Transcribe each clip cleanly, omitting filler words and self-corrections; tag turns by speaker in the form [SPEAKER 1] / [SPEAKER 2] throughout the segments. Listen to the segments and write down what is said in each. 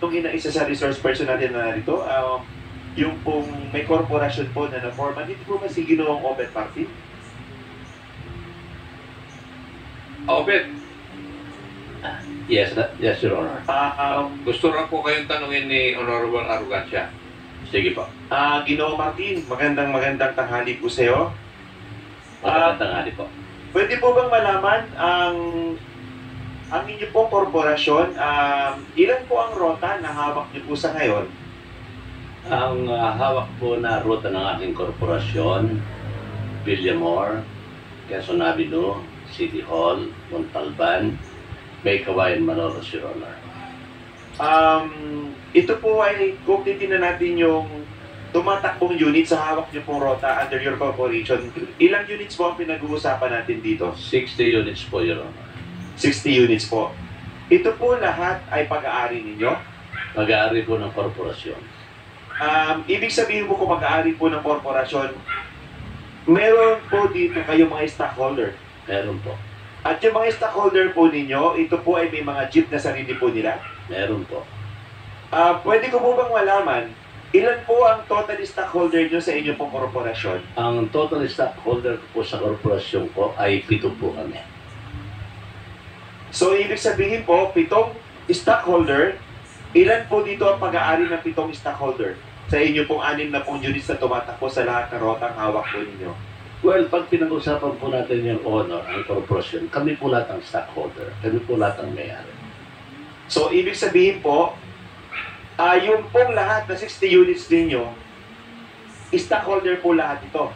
[SPEAKER 1] Itong isa sa resource person natin na narito, yung pong may korporasyon po na na-forman, hindi po ba si Ginoong Obet Party?
[SPEAKER 2] Obet,
[SPEAKER 3] Yes, yes, Your Honor.
[SPEAKER 2] gusto lang po kayong tanungin ni Honorable Arrogancia.
[SPEAKER 3] Sige po.
[SPEAKER 1] Ginoong Martin, magandang tanghali po sa iyo.
[SPEAKER 3] Magandang tanghali po.
[SPEAKER 1] Pwede po bang malaman ang inyo pong korporasyon, ilan po ang rota na hawak niyo po sa ngayon?
[SPEAKER 3] Ang hawak po na ruta ng aking korporasyon, Villamor, Quezon Avenue, City Hall, Montalban, May Kawayan, Malolos, Your Honor.
[SPEAKER 1] Ito po ay kung titignan natin yung tumatakbong unit sa hawak niyo pong rota under your corporation. Ilang units po ang pinag-uusapan natin dito?
[SPEAKER 3] 60 units po, Your Honor.
[SPEAKER 1] 60 units po. Ito po lahat ay pag-aari ninyo?
[SPEAKER 3] Pag-aari po ng korporasyon.
[SPEAKER 1] Ibig sabihin po kung pag-aari po ng korporasyon, meron po dito kayo mga stockholder.
[SPEAKER 3] Meron po.
[SPEAKER 1] At yung mga stockholder po ninyo, ito po ay may mga jeep na sarili po nila.
[SPEAKER 3] Meron po.
[SPEAKER 1] Pwede ko po bang malaman, ilan po ang total stockholder nyo sa inyong pong korporasyon?
[SPEAKER 3] Ang total stockholder po sa korporasyon ko ay 7 po kami.
[SPEAKER 1] So, ibig sabihin po, 7 stockholder, ilan po dito ang pag-aari ng 7 stockholder sa inyo pong 6 na pong units na tumatakbo sa lahat ng rotang hawak po ninyo?
[SPEAKER 3] Well, pag pinag-usapan po natin yung honor, ang korporasyon, kami po lahat ang stockholder. Kami po lahat ang may-ari.
[SPEAKER 1] So, ibig sabihin po, yung pong lahat na 60 units ninyo, stockholder po lahat ito.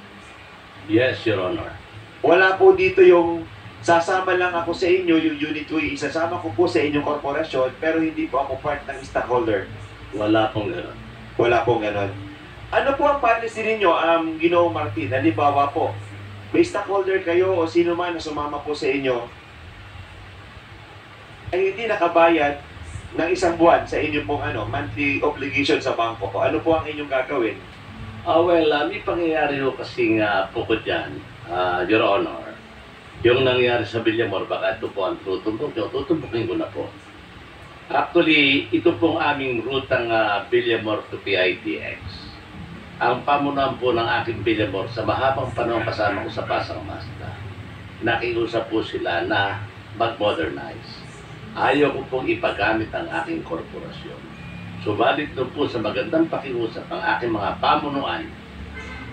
[SPEAKER 3] Yes, Your Honor.
[SPEAKER 1] Wala po dito yung sasama lang ako sa inyo, yung unit ko, isasama ko po sa inyong korporasyon, pero hindi po ako part ng stockholder.
[SPEAKER 3] Wala pong gano'n.
[SPEAKER 1] Wala pong ganon. Ano po ang policy ninyo, Ginoong Martin? Halimbawa po, may stockholder kayo o sino man na sumama po sa inyo ay hindi nakabayad ng isang buwan sa inyong pong monthly obligation sa bangko po. Ano po ang inyong gagawin?
[SPEAKER 3] May pangyayari ho kasing bukod dyan, Your Honor. Yung nangyari sa Villamor, baka ito po ang tutumbukin ko na po. Actually, ito pong aming rutang Villamor to PITX. Ang pamunuan po ng aking Villamor sa mahabang panahon kasama ko sa Pasang Mazda, nakiusap po sila na mag-modernize. Ayaw ko pong ipagamit ang aking korporasyon. Subalit doon po sa magandang pakiusap ang aking mga pamunuan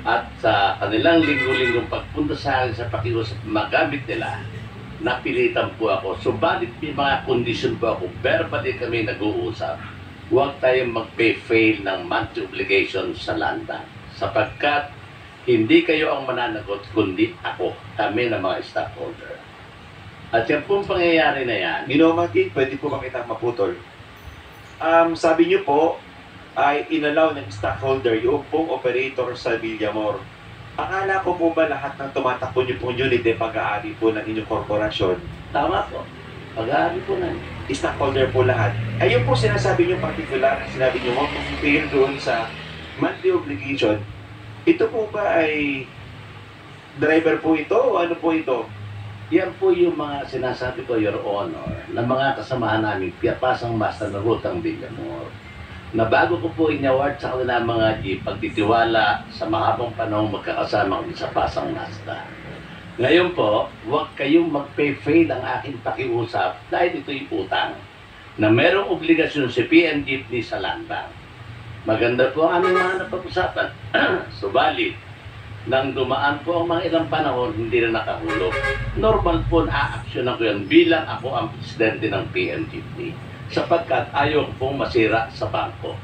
[SPEAKER 3] at sa kanilang linggo-linggong pagpunta sa akin sa pakiusap magamit nila, napilitan po ako. Subalit may mga kondisyon po ako, verbally kami nag-uusap. Huwag tayong mag-pay-fail ng monthly obligation sa landa. Sapagkat hindi kayo ang mananagot, kundi ako, kami na mga stockholder. At yan pong pangyayari na yan.
[SPEAKER 1] Ginoong Martin, pwede po ba kitang maputol? Sabi niyo po, ay inalaw ng stockholder yung pong operator sa Villamor. Akala ko po ba lahat ng tumatakbo niyo pong unit ay pag-aari po ng inyong korporasyon?
[SPEAKER 3] Tama po. Pag-aari po na.
[SPEAKER 1] Stockholder po lahat. Ayun po sinasabi niyo particular, sinabi niyo mo fail doon sa monthly obligation. Ito po ba ay driver po ito o ano po ito?
[SPEAKER 3] Yan po yung mga sinasabi ko, Your Honor, na mga kasamahan namin, Pasang Mazda na rutang Villamor, na bago ko po in-award sa kanila mga pagtitiwala sa mahabang panahon magkakasama kami sa Pasang Mazda. Ngayon po, huwag kayong mag-pay-fail ang aking pakiusap dahil ito'y utang na merong obligasyon si PNG sa landbank. Maganda po ang aming mga napag-usapan. Subalit, nang dumaan po ang mga ilang panahon, hindi na nakahulog. Normal po na-aaksyonan ko yan bilang ako ang presidente ng PNGT sapagkat ayaw pong masira sa bangko.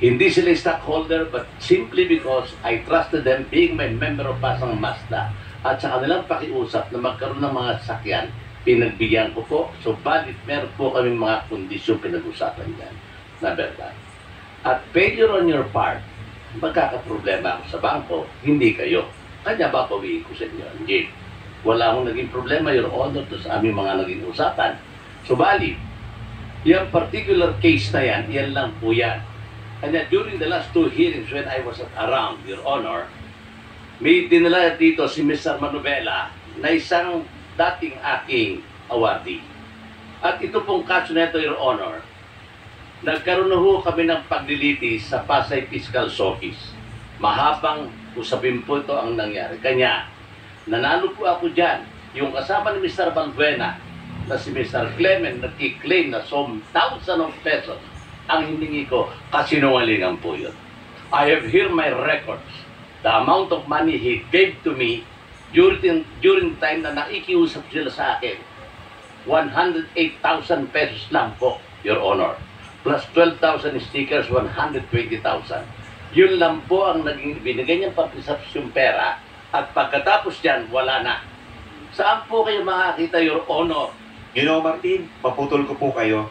[SPEAKER 3] Hindi sila stockholder but simply because I trusted them being my member of Pasang Mazda at sa kanilang pakiusap na magkaroon ng mga sasakyan, pinagbigyan ko po. So, balit meron po kaming mga kondisyon pinag-usapan dyan na verdad. At failure on your part, magkakaproblema ako sa bangko, hindi kayo. Kanya ba pawiin ko sa inyo? Hindi. Wala akong naging problema, Your Honor, to sa aming mga naging usapan. Subalit, yung particular case na yan, yan lang po yan. Kanya during the last 2 hearings when I was around, Your Honor, may dinala dito si Mr. Manovela na isang dating aking awardee. At ito pong kaso na ito, Your Honor, nagkaroon na ho kami ng paglilitis sa Pasay Fiscal Office. Mahabang usapin po ito ang nangyari. Kanya, nanalo po ako dyan. Yung kasama ni Mr. Balbuena na si Mr. Clement nag-claim na some thousands of pesos ang hiningi ko, kasinungalingan po yun. I have here my records. The amount of money he gave to me during time na nakikiusap sila sa akin, 108,000 pesos lang po, Your Honor. Plus 12,000 stickers, 120,000. Yun lang po ang naging binigay niyang papisaps yung pera at pagkatapos dyan, wala na. Saan po kayo makakita, Your Honor?
[SPEAKER 1] Martin, paputol ko po kayo.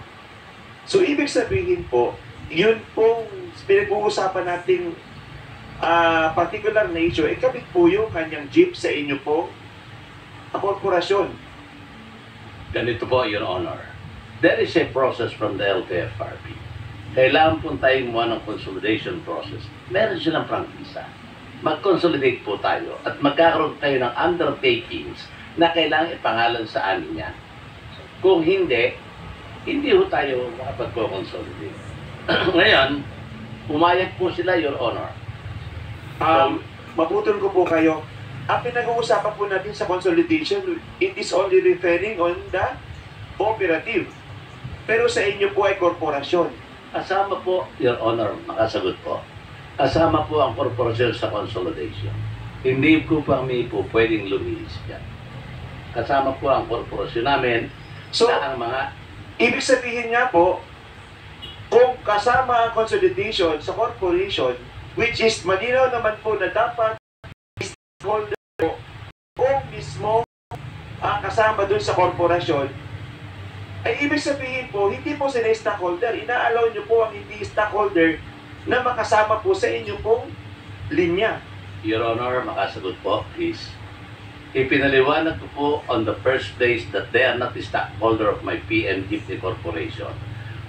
[SPEAKER 1] So, ibig sabihin po, yun pong pinag-uusapan nating particular na issue, kabit po yung kanyang jeep sa inyo po, korporasyon.
[SPEAKER 3] Ganito po, Your Honor. There is a process from the LTFRB. Kailangan po tayong gumawa ng consolidation process. Meron silang prangkisa. Mag-consolidate po tayo at magkakaroon tayo ng undertakings na kailangan ipangalan sa amin yan. Kung hindi ho tayo makapag-consolidate. Ngayon, pumayag po sila, Your Honor.
[SPEAKER 1] Maputol ko po kayo. Ang pinag-uusapan po natin sa consolidation, it is only referring on the cooperative. Pero sa inyo po ay korporasyon.
[SPEAKER 3] Kasama po, Your Honor, makasagot po. Kasama po ang korporasyon sa consolidation. Hindi po kami po pwedeng lumilis yan. Kasama po ang korporasyon namin
[SPEAKER 1] So,
[SPEAKER 3] na ang mga
[SPEAKER 1] ibig sabihin nga po, kung kasama ang consolidation sa corporation, which is malinaw naman po na dapat stakeholder po, kung mismo kasama dun sa korporasyon, ay ibig sabihin po, hindi po sila stockholder. Ina-allow nyo po ang hindi stockholder na makasama po sa inyo pong linya.
[SPEAKER 3] Your Honor, makasagot po, please. Ipinaliwanag ko po on the first place that they are not the stockholder of my PM Jeepney Corporation.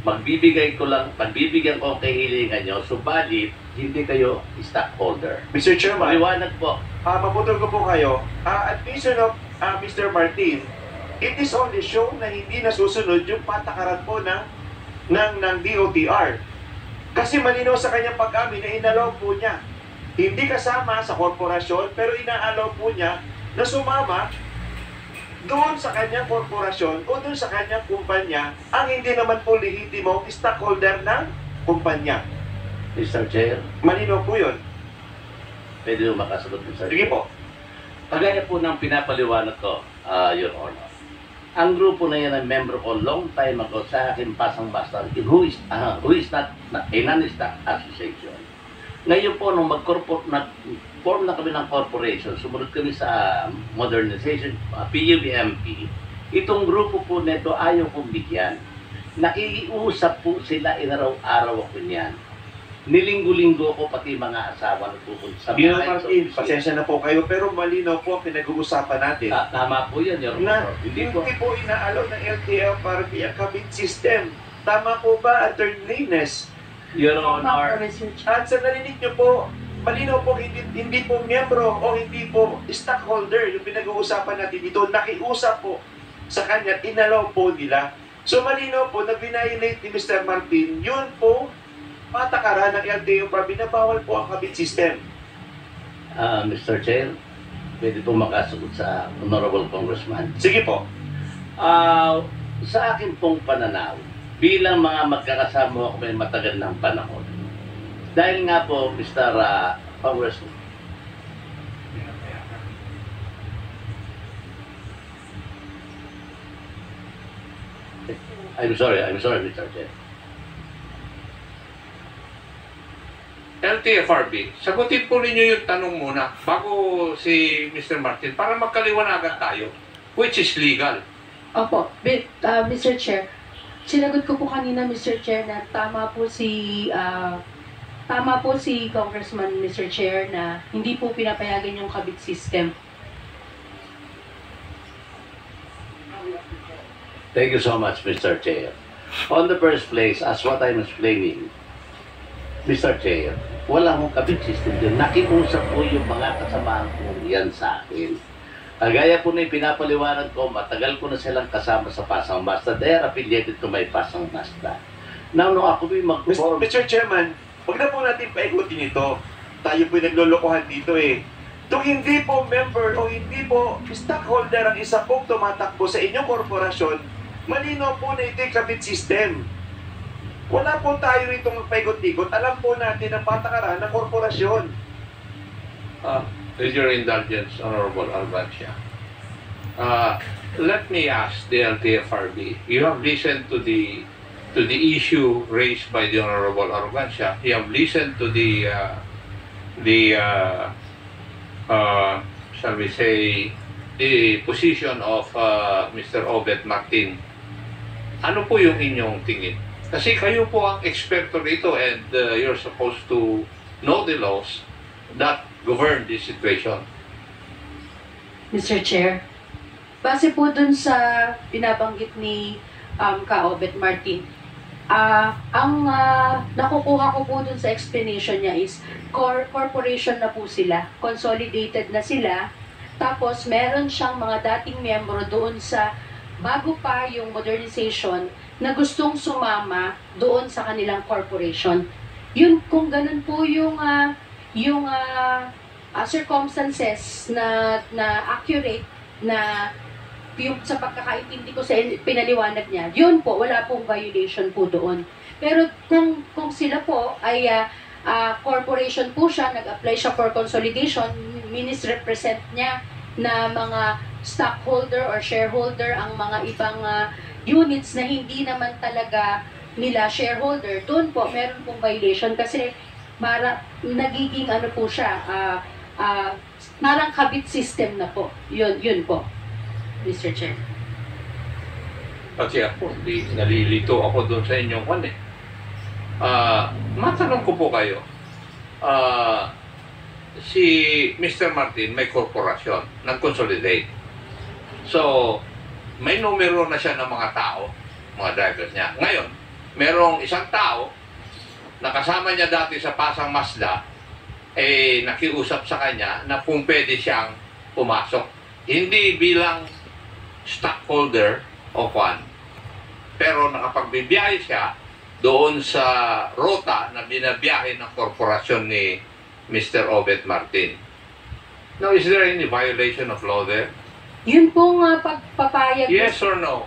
[SPEAKER 3] Magbibigyan ko ang kahilingan nyo, subalit hindi kayo stockholder.
[SPEAKER 1] Mr. Chairman,
[SPEAKER 3] Maliwanag po.
[SPEAKER 1] maputol ko po kayo. Admission of Mr. Martin, it is only shown na hindi nasusunod yung patakaran po ng DOTR. Kasi malinaw sa kanyang pag-amin na inalaw po niya. Hindi kasama sa korporasyon, pero inaalaw po niya na sumama doon sa kanyang korporasyon o doon sa kanyang kumpanya ang hindi naman po lehitimong stockholder ng kumpanya.
[SPEAKER 3] Mr. Chair,
[SPEAKER 1] Malinaw po yun.
[SPEAKER 3] pwede mo makasagot, Mr.
[SPEAKER 1] Sige
[SPEAKER 3] Chair.
[SPEAKER 1] po.
[SPEAKER 3] Kagaya po ng pinapaliwanag ko, Your Honor. Ang grupo na yan ay member ko long time ago sa akin pasang-basta who is not a non-stock association. Ngayon po, nung form na kami ng corporation, sumunod kami sa modernization, PUBMP, itong grupo po nito ayaw kong bigyan. Nakikiusap po sila, inaraw-araw ako niyan. Nilinggo-linggo ko pati mga asawa na pupunta sa
[SPEAKER 1] Martin, pasensya na po kayo, pero malinaw po ang pinag-uusapan natin.
[SPEAKER 3] Tama po yan, Your
[SPEAKER 1] Na
[SPEAKER 3] Honor.
[SPEAKER 1] hindi po inaalaw ng LTFRB ang kabit system. Tama po ba, Attorney Reynes?
[SPEAKER 3] Your Honor.
[SPEAKER 1] At sa narinig nyo po, malinaw po hindi po miyembro o hindi po stockholder yung pinag-uusapan natin dito. Nakiusap po sa kanya, inalaw po nila. So malinaw po na binayolate ni Mr. Martin, yun po patakaran ng LTFRB na bawal po ang kabit system.
[SPEAKER 3] Mr. Chair, pwede po makasagot sa Honorable Congressman.
[SPEAKER 1] Sige po.
[SPEAKER 3] Sa akin pong pananaw, bilang mga magkakasama ako may matagal ng panahon, dahil nga po, Mr. Congressman, I'm sorry, Mr. Chair.
[SPEAKER 2] LTFRB, sagutin po ninyo yung tanong muna bago si Mr. Martin para magkaliwanagan tayo, which is legal.
[SPEAKER 4] Opo, Mr. Chair, sinagot ko po kanina, Mr. Chair, na tama po si Congressman, Mr. Chair, na hindi po pinapayagan yung kabit system.
[SPEAKER 3] Thank you so much, Mr. Chair. On the first place, as what I'm explaining, Mr. Chair, wala akong kabit system din. Nakiusap po yung mga kasamahan ko yan sa akin. Kagaya po na pinapaliwanag ko, matagal ko na silang kasama sa Pasang Basta. They are affiliated to my Pasang Basta. Nang ako po'y mag-form.
[SPEAKER 1] Mr. Chairman, huwag na po natin paikutin ito. Tayo po'y naglolokohan dito eh. Kung hindi po member o hindi po stockholder ang isa pong tumatakbo sa inyong korporasyon, malinaw po na ito'y kabit system. Wala po tayo rito magpaikot-ikot. Alam po natin ang patakaran ng korporasyon.
[SPEAKER 2] With your indulgence, Honorable Albancia, let me ask the LTFRB. You have listened to the issue raised by the Honorable Albancia. You have listened to shall we say, the position of Mr. Obet Martin. Ano po yung inyong tingin? Kasi kayo po ang eksperto rito and you're supposed to know the laws that govern this situation.
[SPEAKER 4] Mr. Chair, base po dun sa binabanggit ni Ka-Obet Martin, ang nakukuha ko po dun sa explanation niya is corporation na po sila, consolidated na sila, tapos meron siyang mga dating miyembro doon sa bago pa yung modernization na gustong sumama doon sa kanilang corporation. Yun, kung ganun po yung circumstances na accurate na yung sa pagkakaintindi ko sa pinaliwanag niya, yun po, wala pong violation po doon. Pero kung sila po ay corporation po siya, nag-apply siya for consolidation, represent niya na mga stockholder or shareholder ang mga ibang units na hindi naman talaga nila shareholder, doon po meron pong violation kasi nagiging ano po siya, parang kabit system na po. Yun po, Mr. Chair.
[SPEAKER 2] Kasi ako, nalilito ako doon sa inyong kwan eh. Matanong ko po kayo, si Mr. Martin may korporasyon, nag-consolidate. So, may numero na siya ng mga tao, mga drivers niya. Ngayon, merong isang tao na kasama niya dati sa Pasang Mazda, nakiusap sa kanya na kung pwede siyang pumasok. Hindi bilang stockholder o kwan, pero nakapagbibiyahe siya doon sa rota na binabiyahe ng korporasyon ni Mr. Obet Martin. Now, is there any violation of law there?
[SPEAKER 4] Yun po nga pagpapayag.
[SPEAKER 2] Yes or no?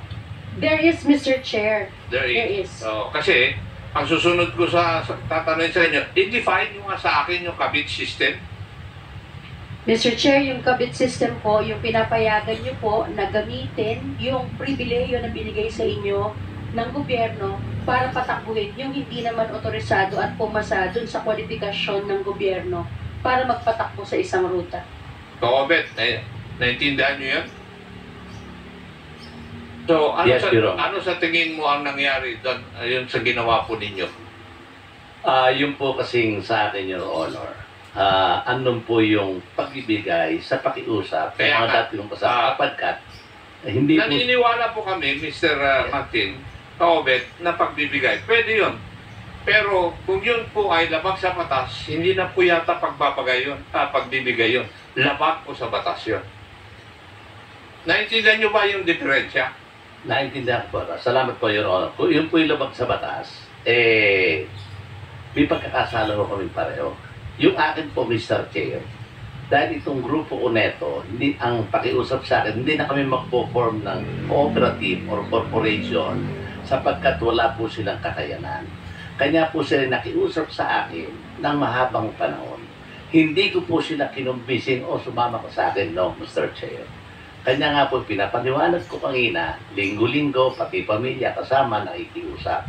[SPEAKER 4] There is, Mr. Chair.
[SPEAKER 2] There
[SPEAKER 4] There
[SPEAKER 2] is.
[SPEAKER 4] is.
[SPEAKER 2] Kasi, ang susunod ko tatanungin sa inyo, i-define nyo nga sa akin yung kabit system.
[SPEAKER 4] Mr. Chair, yung kabit system po, yung pinapayagan nyo po na gamitin yung pribileyo na binigay sa inyo ng gobyerno para patakbuhin yung hindi naman otorisado at pumasa dun sa kwalifikasyon ng gobyerno para magpatakbo sa isang ruta.
[SPEAKER 2] Obet, naintindihan nyo yan? So,
[SPEAKER 3] Yes, Your Honor.
[SPEAKER 2] ano sa tingin mo ang nangyari doon, yun sa ginawa po ninyo?
[SPEAKER 3] Yun po kasing sa akin, Your Honor. Andun po yung pagbibigay sa pakiusap
[SPEAKER 2] Kaya
[SPEAKER 3] sa mga
[SPEAKER 2] nga,
[SPEAKER 3] dating kasama kapagkat hindi po
[SPEAKER 2] Naniniwala po kami, Mr. Martin, Obet, na pagbibigay. Pwede yun. Pero kung yun po ay labag sa batas, hindi na po yata pagbibigay yun. Labag po sa batas yun. Naintindihan nyo ba yung diferensya?
[SPEAKER 3] naintindihan ko po. Salamat po, Your Honor. Kung yun po yung labag sa batas, may pagkakasala ko kami pareho. Yung akin po, Mr. Chair, dahil itong grupo ko neto, hindi ang pakiusap sa akin, hindi na kami magpo-form ng cooperative or corporation sapagkat wala po silang kakayanan. Kanya po sila nakiusap sa akin ng mahabang panahon. Hindi ko po sila kinumbising o sumama ko sa akin, no, Mr. Chair. Kanya nga po pinapaniwanag ko kanina, linggo-linggo, pati pamilya kasama nakikiusap.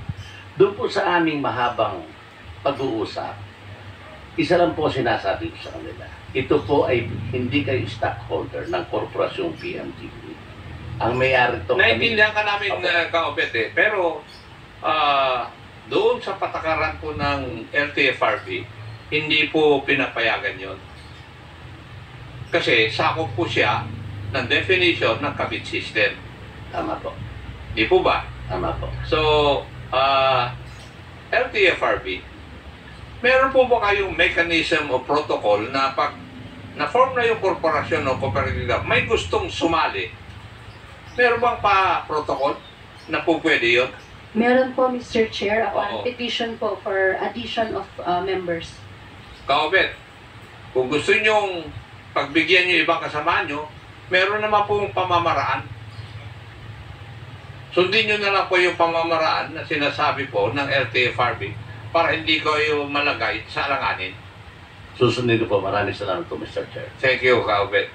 [SPEAKER 3] Doon po sa aming mahabang pag-uusap, isa lang po sinasabi ko sa kanila. Ito po ay hindi kayo stockholder ng korporasyong PMTV. Ang may-ari ito
[SPEAKER 2] Naintindihan ka namin, Kaobet, pero doon sa patakaran po ng LTFRB, hindi po pinapayagan yon. Kasi sakop po siya ng definition ng kabit system.
[SPEAKER 3] Tama po.
[SPEAKER 2] Di po ba?
[SPEAKER 3] Tama po.
[SPEAKER 2] So, LTFRB, meron po ba kayong mechanism o protocol na pag na-form na yung korporasyon o kooperativa, may gustong sumali, meron bang pa-protocol na po pwede yun?
[SPEAKER 4] Meron po, Mr. Chair,
[SPEAKER 2] Oo.
[SPEAKER 4] petition po for addition of members.
[SPEAKER 2] Kaobet, kung gusto nyong pagbigyan nyo ibang kasama nyo, meron naman pong pamamaraan. Sundin nyo na lang po yung pamamaraan na sinasabi po ng LTFRB para hindi kayo malagay sa alanganin.
[SPEAKER 3] Susundin ko po. Maraming salamat po, Mr. Chair.
[SPEAKER 2] Thank you, Kaobet.